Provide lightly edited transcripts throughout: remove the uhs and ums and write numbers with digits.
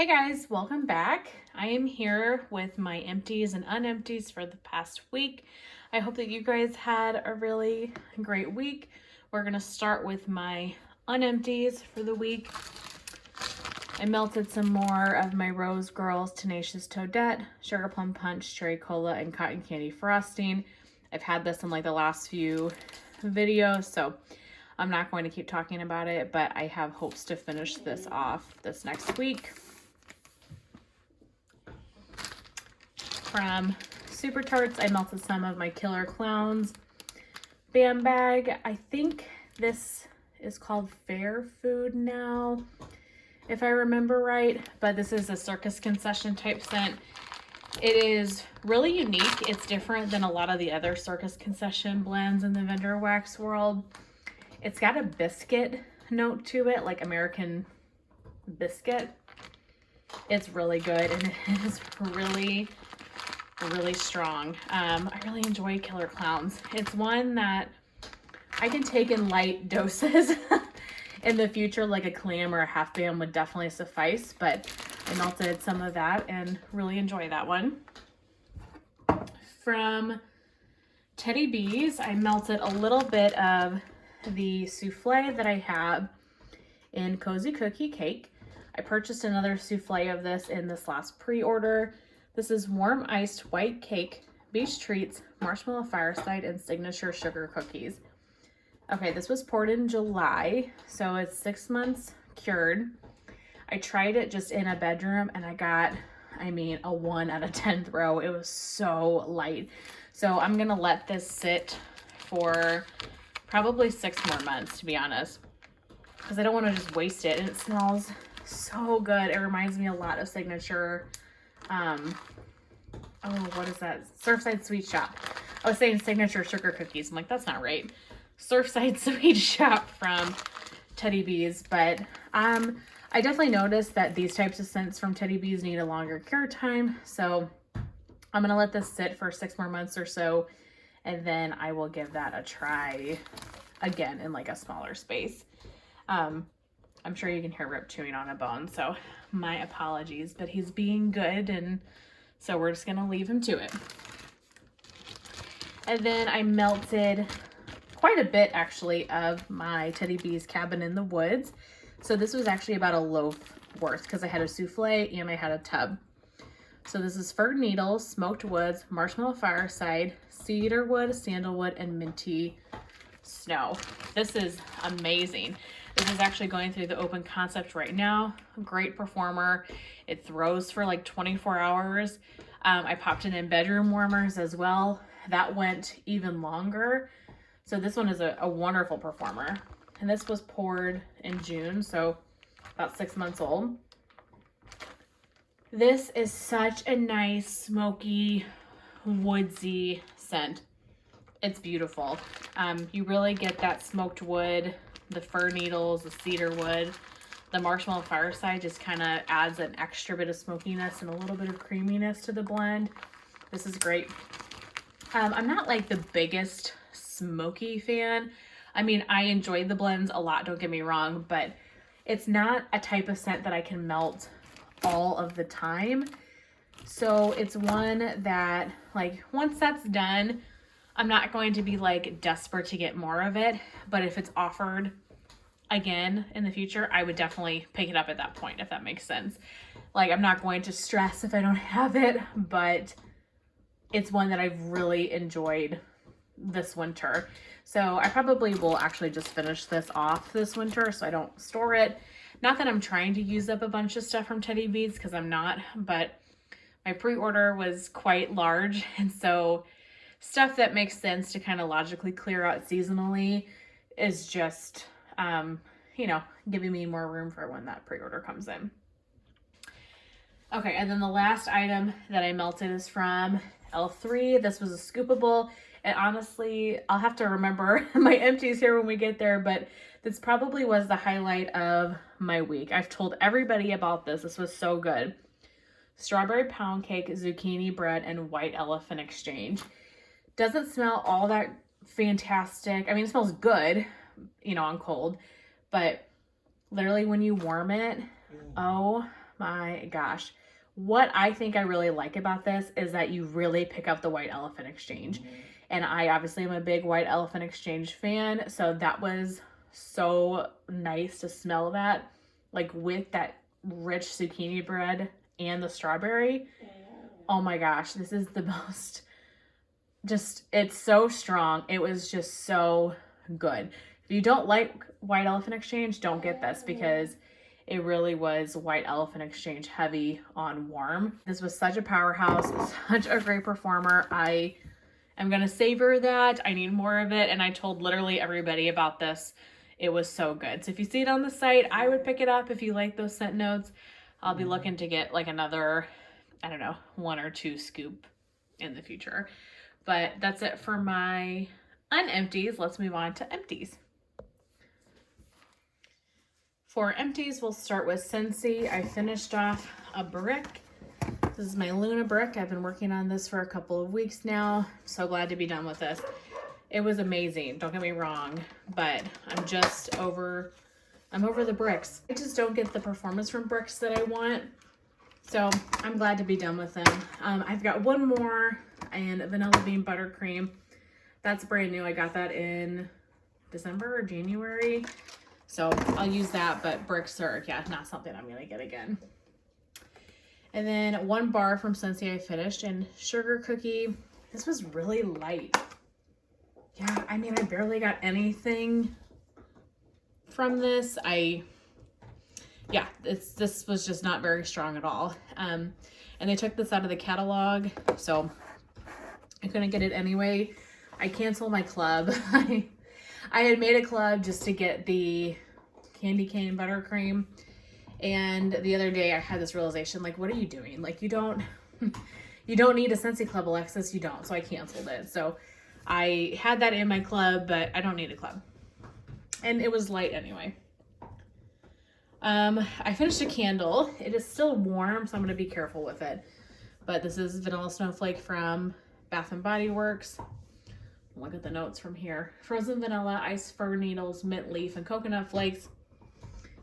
Hey guys, welcome back. I am here with my empties and unempties for the past week. I hope that you guys had a really great week. We're going to start with my unempties for the week. I melted some more of my Rose Girls Tenacious Toadette, Sugar Plum Punch, Cherry Cola, and Cotton Candy Frosting. I've had this in like the last few videos, so I'm not going to keep talking about it, but I have hopes to finish this off this next week. From Super Tarts, I melted some of my Killer Clowns Bam Bag. I think this is called Fair Food now, if I remember right, but this is a circus concession type scent. It is really unique. It's different than a lot of the other circus concession blends in the vendor wax world. It's got a biscuit note to it, like American biscuit. It's really good, and it is really strong. I really enjoy Killer Clowns. It's one that I can take in light doses. In the future, like a clam or a half bam would definitely suffice, but I melted some of that and really enjoy that one. From Teddy Bees, I melted a little bit of the souffle that I have in Cozy Cookie Cake. I purchased another souffle of this in this last pre-order. This is warm iced white cake, beach treats, marshmallow fireside, and signature sugar cookies. Okay, this was poured in July, so it's 6 months cured. I tried it just in a bedroom and I got, a 1 out of 10 throw. It was so light. So I'm gonna let this sit for probably 6 more months, to be honest, because I don't want to just waste it. And it smells so good. It reminds me a lot of signature, what is that? Surfside Sweet Shop. I was saying signature sugar cookies. I'm like, that's not right. Surfside Sweet Shop from Teddy Bees. But I definitely noticed that these types of scents from Teddy Bees need a longer cure time. So I'm going to let this sit for 6 more months or so. And then I will give that a try again in like a smaller space. I'm sure you can hear Rip chewing on a bone, so my apologies, but he's being good, and so we're just gonna leave him to it. And then I melted quite a bit actually of my Teddy Bees Cabin in the Woods. So this was actually about a loaf worth because I had a souffle and I had a tub. So this is fir needles, smoked woods, marshmallow fireside, cedar wood, sandalwood, and minty snow. This is amazing. This is actually going through the open concept right now. Great performer. It throws for like 24 hours. I popped it in bedroom warmers as well. That went even longer. So this one is a wonderful performer. And this was poured in June, so about 6 months old. This is such a nice, smoky, woodsy scent. It's beautiful. You really get that smoked wood, the fir needles, the cedar wood. The marshmallow fireside just kind of adds an extra bit of smokiness and a little bit of creaminess to the blend. This is great. I'm not like the biggest smoky fan. I enjoyed the blends a lot, don't get me wrong, but it's not a type of scent that I can melt all of the time. So it's one that, like, once that's done, I'm not going to be like desperate to get more of it, but if it's offered again in the future, I would definitely pick it up at that point, if that makes sense. Like, I'm not going to stress if I don't have it, but it's one that I've really enjoyed this winter. So I probably will actually just finish this off this winter so I don't store it. Not that I'm trying to use up a bunch of stuff from Teddy Bees, because I'm not, but my pre-order was quite large, and so stuff that makes sense to kind of logically clear out seasonally is just, giving me more room for when that pre-order comes in. Okay, and then the last item that I melted is from L3. This was a scoopable, and honestly, I'll have to remember my empties here when we get there, but this probably was the highlight of my week. I've told everybody about this. This was so good. Strawberry pound cake, zucchini bread, and white elephant exchange. Doesn't smell all that fantastic. It smells good, on cold, but literally when you warm it, oh my gosh. What I think I really like about this is that you really pick up the White Elephant Exchange. And I obviously am a big White Elephant Exchange fan. So that was so nice to smell that, like with that rich zucchini bread and the strawberry. Oh my gosh, this is the most, just, it's so strong. It was just so good. If you don't like White Elephant Exchange, don't get this because it really was White Elephant Exchange heavy on warm. This was such a powerhouse, such a great performer. I am going to savor that. I need more of it. And I told literally everybody about this. It was so good. So if you see it on the site, I would pick it up if you like those scent notes. I'll be looking to get like another, I don't know, 1 or 2 scoop in the future. But that's it for my Unempties. Let's move on to Empties. For Empties, we'll start with Scentsy. I finished off a brick. This is my Luna brick. I've been working on this for a couple of weeks now. I'm so glad to be done with this. It was amazing, don't get me wrong, but I'm over the bricks. I just don't get the performance from bricks that I want. So I'm glad to be done with them. I've got one more, and Vanilla Bean Buttercream. That's brand new. I got that in December or January. So I'll use that, but bricks are, yeah, not something I'm gonna get again. And then 1 bar from Scentsy I finished, and Sugar Cookie. This was really light. Yeah, I mean, I barely got anything from this. This was just not very strong at all. And they took this out of the catalog, so I couldn't get it anyway. I canceled my club. I had made a club just to get the candy cane buttercream. And the other day I had this realization, like, what are you doing? Like, you don't need a Scentsy Club, Alexis. You don't. So I canceled it. So I had that in my club, but I don't need a club. And it was light anyway. I finished a candle. It is still warm, so I'm going to be careful with it. But this is Vanilla Snowflake from Bath & Body Works. Look at the notes from here. Frozen vanilla, ice fir needles, mint leaf, and coconut flakes.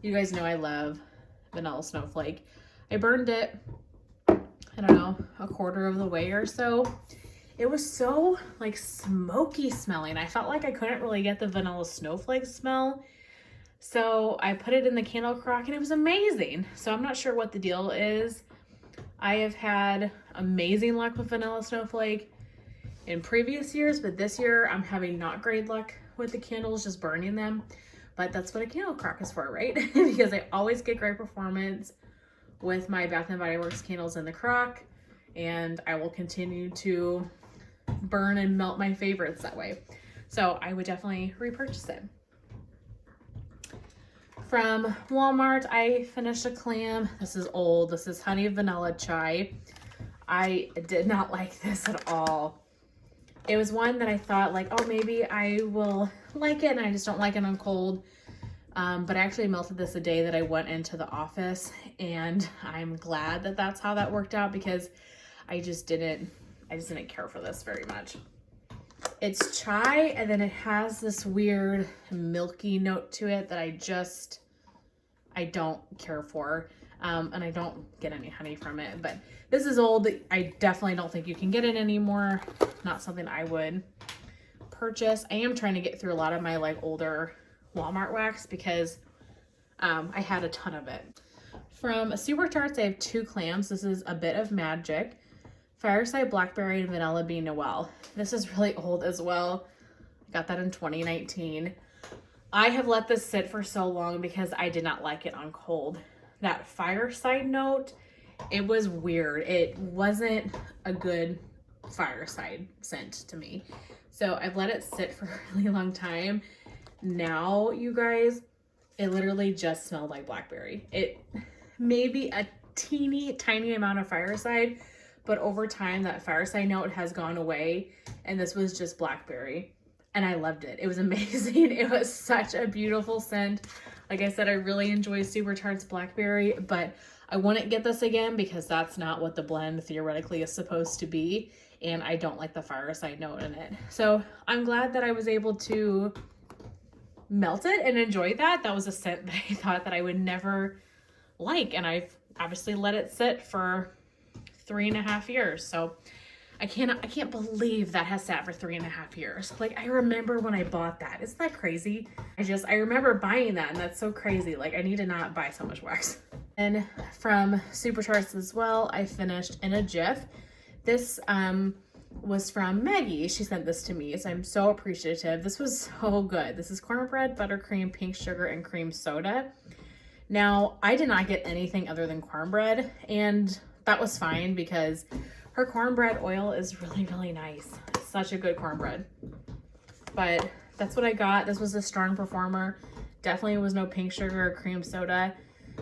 You guys know I love Vanilla Snowflake. I burned it, I don't know, a quarter of the way or so. It was so like smoky smelling. I felt like I couldn't really get the Vanilla Snowflake smell. So I put it in the candle crock and it was amazing. So I'm not sure what the deal is. I have had amazing luck with Vanilla Snowflake in previous years, but this year I'm having not great luck with the candles, just burning them. But that's what a candle crock is for, right? Because I always get great performance with my Bath & Body Works candles in the crock, and I will continue to burn and melt my favorites that way. So I would definitely repurchase it. From Walmart, I finished a clam. This is old. This is Honey Vanilla Chai. I did not like this at all. It was one that I thought like, oh, maybe I will like it, and I just don't like it on cold. But I actually melted this the day that I went into the office, and I'm glad that that's how that worked out because I just didn't care for this very much. It's chai, and then it has this weird milky note to it that I don't care for. And I don't get any honey from it, but this is old. I definitely don't think you can get it anymore. Not something I would purchase. I am trying to get through a lot of my like older Walmart wax because I had a ton of it. From Super Tarts, I have 2 clams. This is A Bit of Magic, Fireside Blackberry, and Vanilla Bean Noel. This is really old as well. I got that in 2019. I have let this sit for so long because I did not like it on cold. That fireside note, it was weird. It wasn't a good fireside scent to me. So I've let it sit for a really long time. Now, you guys, it literally just smelled like blackberry. It may be a teeny tiny amount of fireside, but over time that fireside note has gone away, and this was just blackberry. And I loved it. It was amazing. It was such a beautiful scent. Like I said, I really enjoy Super Tarts Blackberry, but I wouldn't get this again because that's not what the blend theoretically is supposed to be. And I don't like the fireside note in it. So I'm glad that I was able to melt it and enjoy that. That was a scent that I thought that I would never like. And I've obviously let it sit for 3.5 years. So I can't believe that has sat for 3.5 years. Like, I remember when I bought that. Isn't that crazy? I remember buying that, and that's so crazy. Like, I need to not buy so much wax. And from Supercharged as well, I finished in a jiff. This was from Maggie. She sent this to me, so I'm so appreciative. This was so good. This is cornbread, buttercream, pink sugar, and cream soda. Now, I did not get anything other than cornbread, and that was fine because her cornbread oil is really, really nice. Such a good cornbread. But that's what I got. This was a strong performer. Definitely was no pink sugar or cream soda.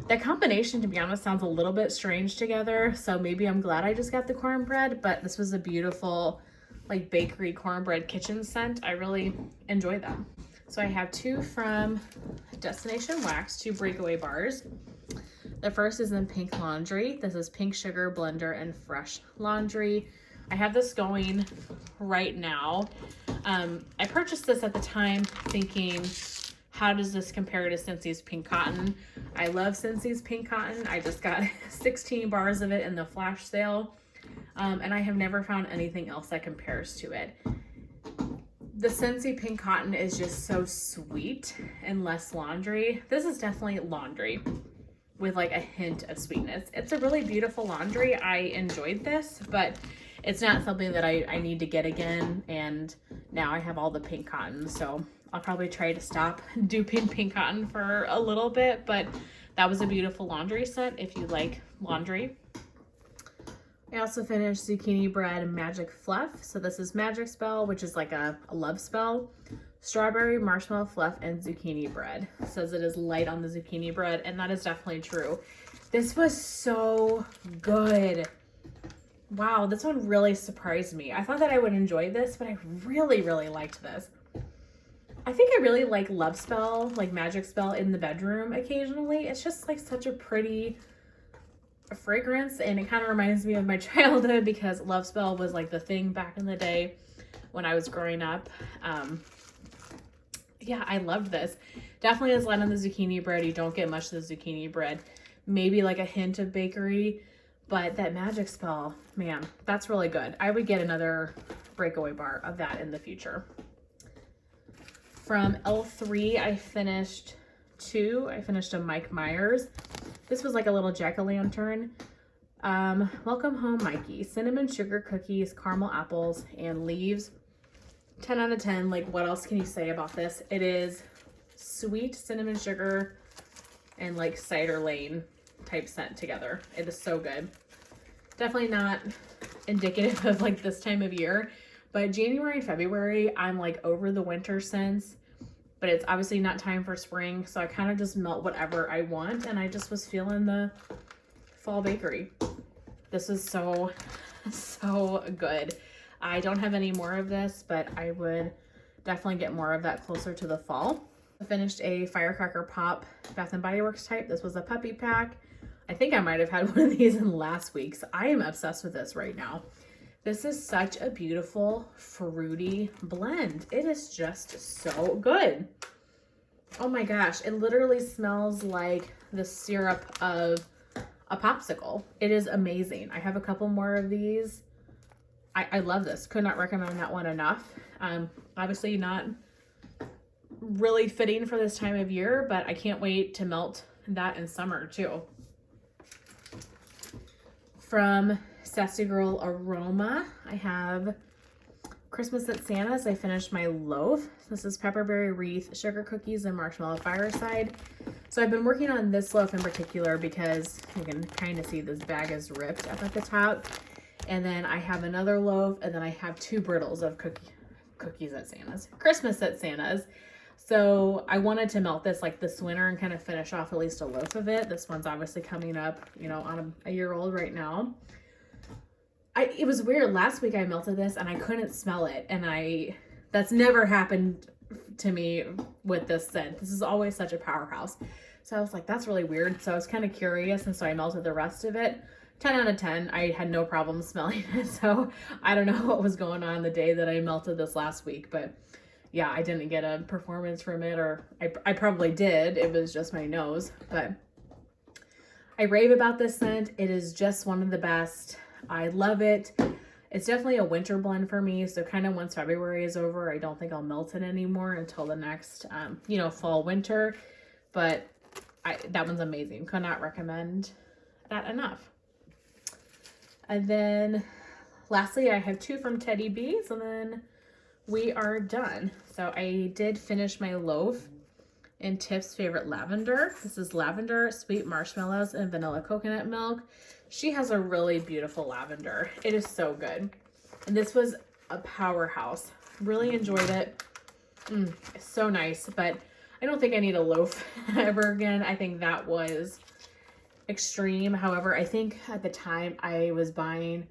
That combination, to be honest, sounds a little bit strange together. So maybe I'm glad I just got the cornbread, but this was a beautiful like bakery cornbread kitchen scent. I really enjoyed that. So I have 2 from Destination Wax, 2 breakaway bars. The first is in Pink Laundry. This is Pink Sugar, Blender, and Fresh Laundry. I have this going right now. I purchased this at the time thinking, how does this compare to Scentsy's Pink Cotton? I love Scentsy's Pink Cotton. I just got 16 bars of it in the flash sale. And I have never found anything else that compares to it. The Scentsy Pink Cotton is just so sweet and less laundry. This is definitely laundry with like a hint of sweetness. It's a really beautiful laundry. I enjoyed this, but it's not something that I need to get again. And now I have all the pink cotton, so I'll probably try to stop duping pink cotton for a little bit, but that was a beautiful laundry set if you like laundry. I also finished Zucchini Bread Magic Fluff. So this is Magic Spell, which is like a love spell. Strawberry, marshmallow fluff, and zucchini bread. It says it is light on the zucchini bread, and that is definitely true. This was so good. Wow, this one really surprised me. I thought that I would enjoy this, but I really, really liked this. I think I really like Love Spell, like Magic Spell in the bedroom occasionally. It's just like such a pretty fragrance, and it kind of reminds me of my childhood because Love Spell was like the thing back in the day when I was growing up. Yeah, I loved this. Definitely is light on the zucchini bread. You don't get much of the zucchini bread. Maybe like a hint of bakery, but that Magic Spell, man, that's really good. I would get another breakaway bar of that in the future. From L3, I finished 2. I finished a Mike Myers. This was like a little jack-o'-lantern. Welcome Home Mikey. Cinnamon sugar cookies, caramel apples, and leaves. 10 out of 10. Like, what else can you say about this? It is sweet cinnamon sugar and like cider lane type scent together. It is so good. Definitely not indicative of like this time of year, but January, February, I'm like over the winter scents, but it's obviously not time for spring. So I kind of just melt whatever I want. And I just was feeling the fall bakery. This is so good. I don't have any more of this, but I would definitely get more of that closer to the fall. I finished a Firecracker Pop Bath & Body Works type. This was a puppy pack. I think I might have had one of these in last week's. I am obsessed with this right now. This is such a beautiful fruity blend. It is just so good. Oh my gosh, it literally smells like the syrup of a popsicle. It is amazing. I have a couple more of these. I love this. Could not recommend that one enough. Obviously not really fitting for this time of year, but I can't wait to melt that in summer too. From Sassy Girl Aroma, I have Christmas at Santa's. I finished my loaf. This is pepperberry wreath, sugar cookies, and marshmallow fireside. So I've been working on this loaf in particular because you can kind of see this bag is ripped up at the top. And then I have another loaf, and then I have 2 briddles of cookies at Santa's, Christmas at Santa's. So I wanted to melt this like this winter and kind of finish off at least a loaf of it. This one's obviously coming up, you know, on a year old right now. It was weird. Last week I melted this and I couldn't smell it. And that's never happened to me with this scent. This is always such a powerhouse. So I was like, that's really weird. So I was kind of curious. And so I melted the rest of it. 10 out of 10. I had no problem smelling it. So I don't know what was going on the day that I melted this last week, but yeah, I didn't get a performance from it, or I probably did. It was just my nose, but I rave about this scent. It is just one of the best. I love it. It's definitely a winter blend for me. So kind of once February is over, I don't think I'll melt it anymore until the next, fall, winter. But that one's amazing. Could not recommend that enough. And then lastly, I have 2 from Teddy Bees, and then we are done. So I did finish my loaf in Tiff's favorite lavender. This is lavender, sweet marshmallows, and vanilla coconut milk. She has a really beautiful lavender. It is so good. And this was a powerhouse. Really enjoyed it. It's so nice, but I don't think I need a loaf ever again. I think that was extreme. However, I think at the time I was buying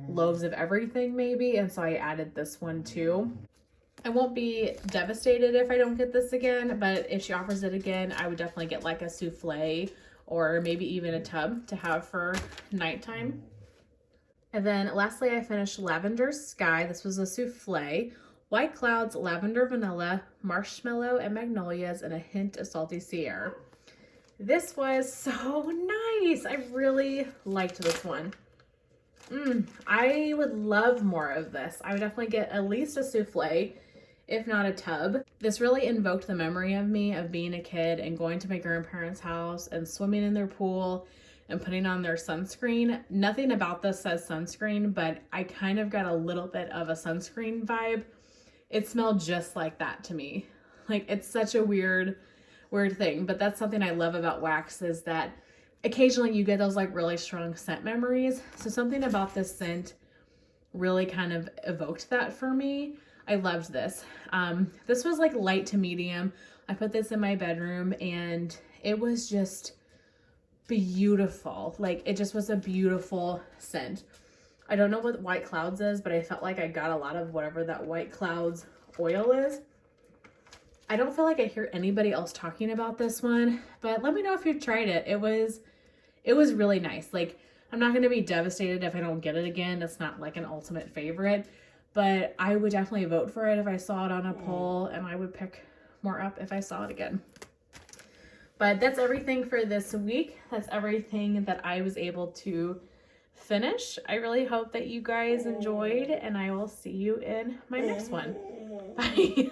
loaves of everything maybe, and so I added this one too. I won't be devastated if I don't get this again, but if she offers it again, I would definitely get like a souffle or maybe even a tub to have for nighttime. And then lastly, I finished Lavender Sky. This was a souffle. White clouds, lavender, vanilla, marshmallow, and magnolias, and a hint of salty sea air. This was so nice. I really liked this one. I would love more of this. I would definitely get at least a souffle, if not a tub. This really invoked the memory of me of being a kid and going to my grandparents' house and swimming in their pool and putting on their sunscreen. Nothing about this says sunscreen, but I kind of got a little bit of a sunscreen vibe. It smelled just like that to me. Like, it's such a weird thing, but that's something I love about wax, is that occasionally you get those like really strong scent memories. So something about this scent really kind of evoked that for me. I loved this. This was like light to medium. I put this in my bedroom and it was just beautiful. Like, it just was a beautiful scent. I don't know what White Clouds is, but I felt like I got a lot of whatever that White Clouds oil is. I don't feel like I hear anybody else talking about this one, but let me know if you've tried it. It was really nice. Like, I'm not going to be devastated if I don't get it again. It's not like an ultimate favorite, but I would definitely vote for it if I saw it on a poll, and I would pick more up if I saw it again. But that's everything for this week. That's everything that I was able to finish. I really hope that you guys enjoyed, and I will see you in my next one. Bye.